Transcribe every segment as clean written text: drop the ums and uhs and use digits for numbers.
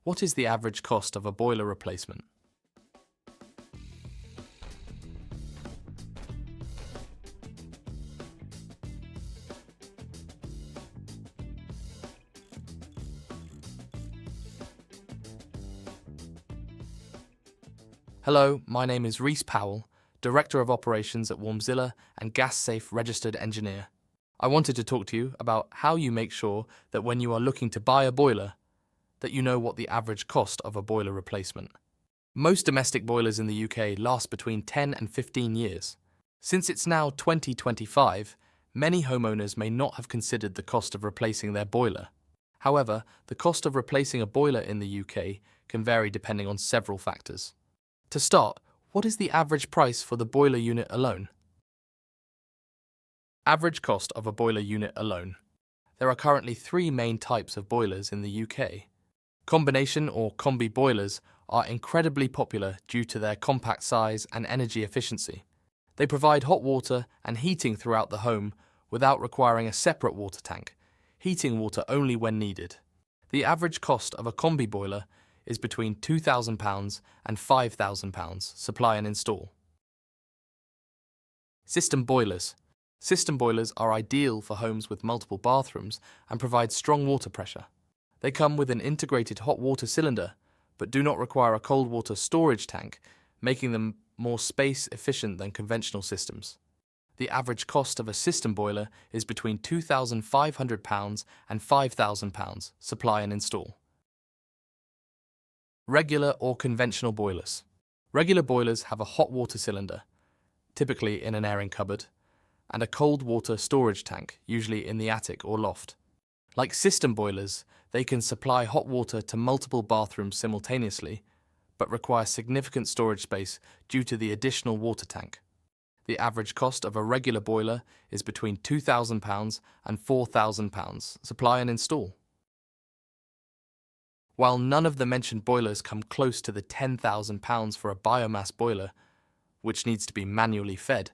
What is the average cost of a boiler replacement? Hello, my name is Reese Powell, Director of Operations at Warmzilla and GasSafe Registered Engineer. I wanted to talk to you about how you make sure that when you are looking to buy a boiler, that you know what the average cost of a boiler replacement. Most domestic boilers in the UK last between 10 and 15 years. Since it's now 2025, many homeowners may not have considered the cost of replacing their boiler. However, the cost of replacing a boiler in the UK can vary depending on several factors. To start, what is the average price for the boiler unit alone? Average cost of a boiler unit alone. There are currently three main types of boilers in the UK. Combination or combi boilers are incredibly popular due to their compact size and energy efficiency. They provide hot water and heating throughout the home without requiring a separate water tank, heating water only when needed. The average cost of a combi boiler is between £2,000 and £5,000, supply and install. System boilers. System boilers are ideal for homes with multiple bathrooms and provide strong water pressure. They come with an integrated hot water cylinder, but do not require a cold water storage tank, making them more space efficient than conventional systems. The average cost of a system boiler is between £2,500 and £5,000, supply and install. Regular or conventional boilers. Regular boilers have a hot water cylinder, typically in an airing cupboard, and a cold water storage tank, usually in the attic or loft. Like system boilers, they can supply hot water to multiple bathrooms simultaneously, but require significant storage space due to the additional water tank. The average cost of a regular boiler is between £2,000 and £4,000, supply and install. While none of the mentioned boilers come close to the £10,000 for a biomass boiler, which needs to be manually fed,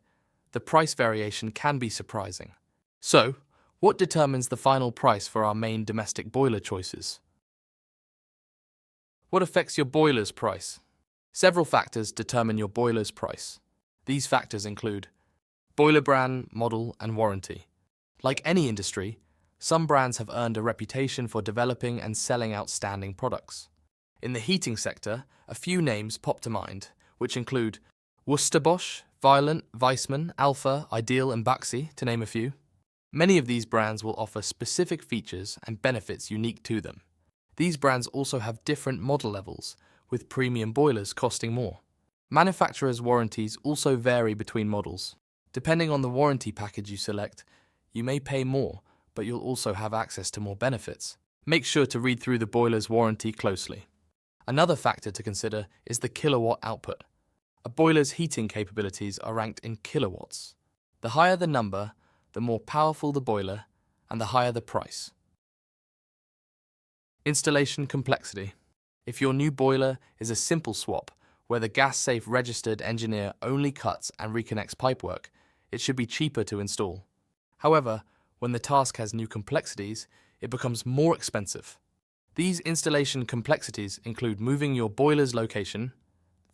the price variation can be surprising. So, what determines the final price for our main domestic boiler choices? What affects your boiler's price? Several factors determine your boiler's price. These factors include boiler brand, model, and warranty. Like any industry, some brands have earned a reputation for developing and selling outstanding products. In the heating sector, a few names pop to mind, which include Worcester Bosch, Violent, Weissman, Alpha, Ideal, and Baxi, to name a few. Many of these brands will offer specific features and benefits unique to them. These brands also have different model levels, with premium boilers costing more. Manufacturers' warranties also vary between models. Depending on the warranty package you select, you may pay more, but you'll also have access to more benefits. Make sure to read through the boiler's warranty closely. Another factor to consider is the kilowatt output. A boiler's heating capabilities are ranked in kilowatts. The higher the number, the more powerful the boiler, and the higher the price. Installation complexity. If your new boiler is a simple swap, where the GasSafe registered engineer only cuts and reconnects pipework, it should be cheaper to install. However, when the task has new complexities, it becomes more expensive. These installation complexities include moving your boiler's location,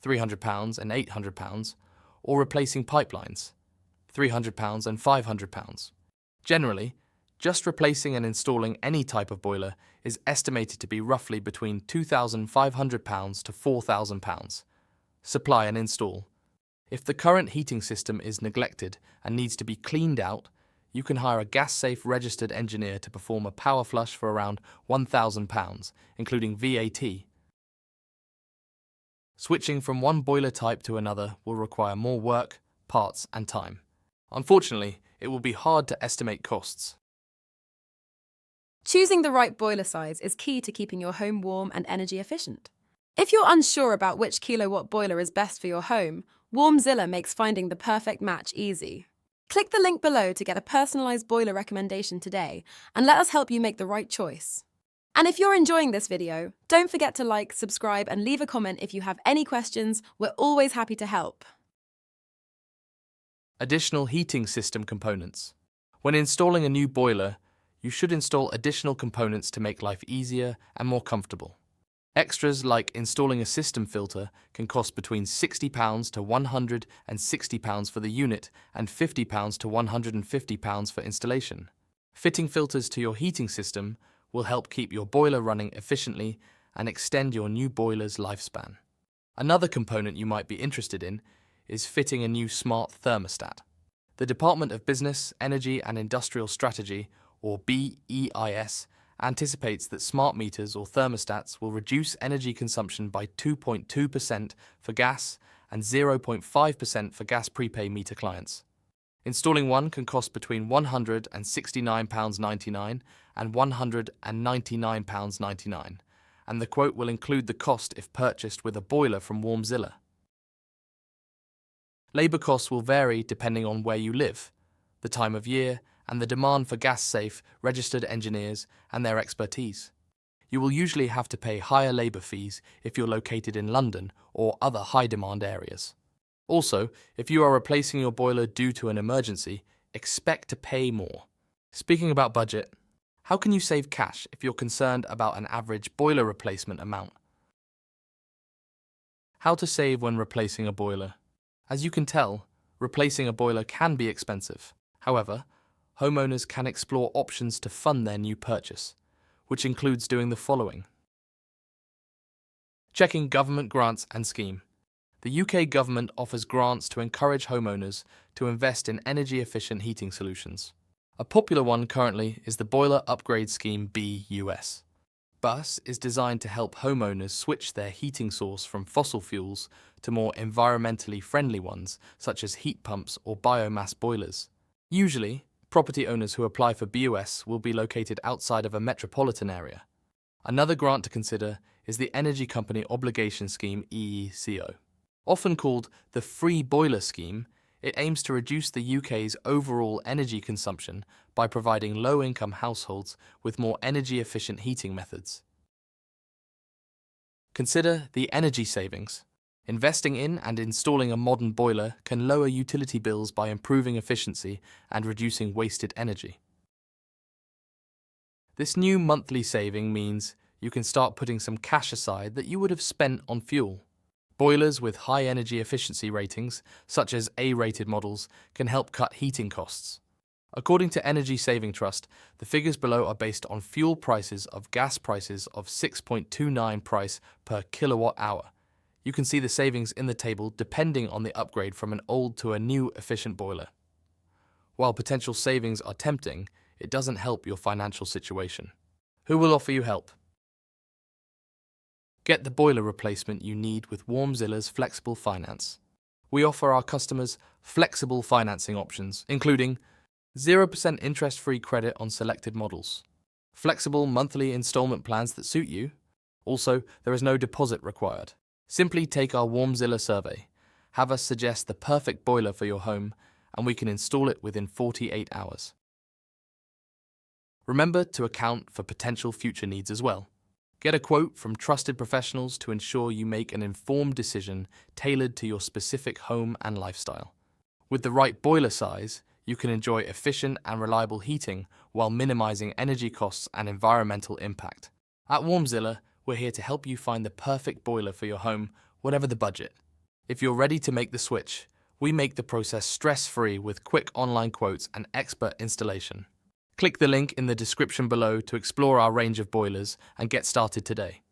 £300 and £800, or replacing pipelines, £300 and £500. Generally, just replacing and installing any type of boiler is estimated to be roughly between £2,500 to £4,000. Supply and install. If the current heating system is neglected and needs to be cleaned out, you can hire a GasSafe registered engineer to perform a power flush for around £1,000, including VAT. Switching from one boiler type to another will require more work, parts, and time. Unfortunately, it will be hard to estimate costs. Choosing the right boiler size is key to keeping your home warm and energy efficient. If you're unsure about which kilowatt boiler is best for your home, Warmzilla makes finding the perfect match easy. Click the link below to get a personalized boiler recommendation today and let us help you make the right choice. And if you're enjoying this video, don't forget to like, subscribe, and leave a comment if you have any questions. We're always happy to help. Additional heating system components. When installing a new boiler, you should install additional components to make life easier and more comfortable. Extras like installing a system filter can cost between £60 to £160 for the unit and £50 to £150 for installation. Fitting filters to your heating system will help keep your boiler running efficiently and extend your new boiler's lifespan. Another component you might be interested in is fitting a new smart thermostat. The Department of Business, Energy and Industrial Strategy, or BEIS, anticipates that smart meters or thermostats will reduce energy consumption by 2.2% for gas and 0.5% for gas prepay meter clients. Installing one can cost between £169.99 and £199.99, and the quote will include the cost if purchased with a boiler from Warmzilla. Labour costs will vary depending on where you live, the time of year, and the demand for gas-safe, registered engineers and their expertise. You will usually have to pay higher labour fees if you're located in London or other high-demand areas. Also, if you are replacing your boiler due to an emergency, expect to pay more. Speaking about budget, how can you save cash if you're concerned about an average boiler replacement amount? How to save when replacing a boiler. As you can tell, replacing a boiler can be expensive. However, homeowners can explore options to fund their new purchase, which includes doing the following. Checking government grants and scheme. The UK government offers grants to encourage homeowners to invest in energy-efficient heating solutions. A popular one currently is the Boiler Upgrade Scheme BUS. BUS is designed to help homeowners switch their heating source from fossil fuels to more environmentally friendly ones, such as heat pumps or biomass boilers. Usually, property owners who apply for BUS will be located outside of a metropolitan area. Another grant to consider is the Energy Company Obligation Scheme EECO. Often called the Free Boiler Scheme, it aims to reduce the UK's overall energy consumption by providing low-income households with more energy-efficient heating methods. Consider the energy savings. Investing in and installing a modern boiler can lower utility bills by improving efficiency and reducing wasted energy. This new monthly saving means you can start putting some cash aside that you would have spent on fuel. Boilers with high energy efficiency ratings, such as A-rated models, can help cut heating costs. According to Energy Saving Trust, the figures below are based on fuel prices of gas prices of 6.29 price per kilowatt hour. You can see the savings in the table depending on the upgrade from an old to a new efficient boiler. While potential savings are tempting, it doesn't help your financial situation. Who will offer you help? Get the boiler replacement you need with Warmzilla's Flexible Finance. We offer our customers flexible financing options, including 0% interest-free credit on selected models, flexible monthly installment plans that suit you. Also, there is no deposit required. Simply take our Warmzilla survey, have us suggest the perfect boiler for your home, and we can install it within 48 hours. Remember to account for potential future needs as well. Get a quote from trusted professionals to ensure you make an informed decision tailored to your specific home and lifestyle. With the right boiler size, you can enjoy efficient and reliable heating while minimizing energy costs and environmental impact. At Warmzilla, we're here to help you find the perfect boiler for your home, whatever the budget. If you're ready to make the switch, we make the process stress-free with quick online quotes and expert installation. Click the link in the description below to explore our range of boilers and get started today.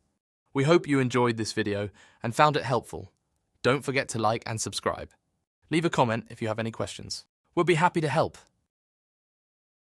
We hope you enjoyed this video and found it helpful. Don't forget to like and subscribe. Leave a comment if you have any questions. We'll be happy to help.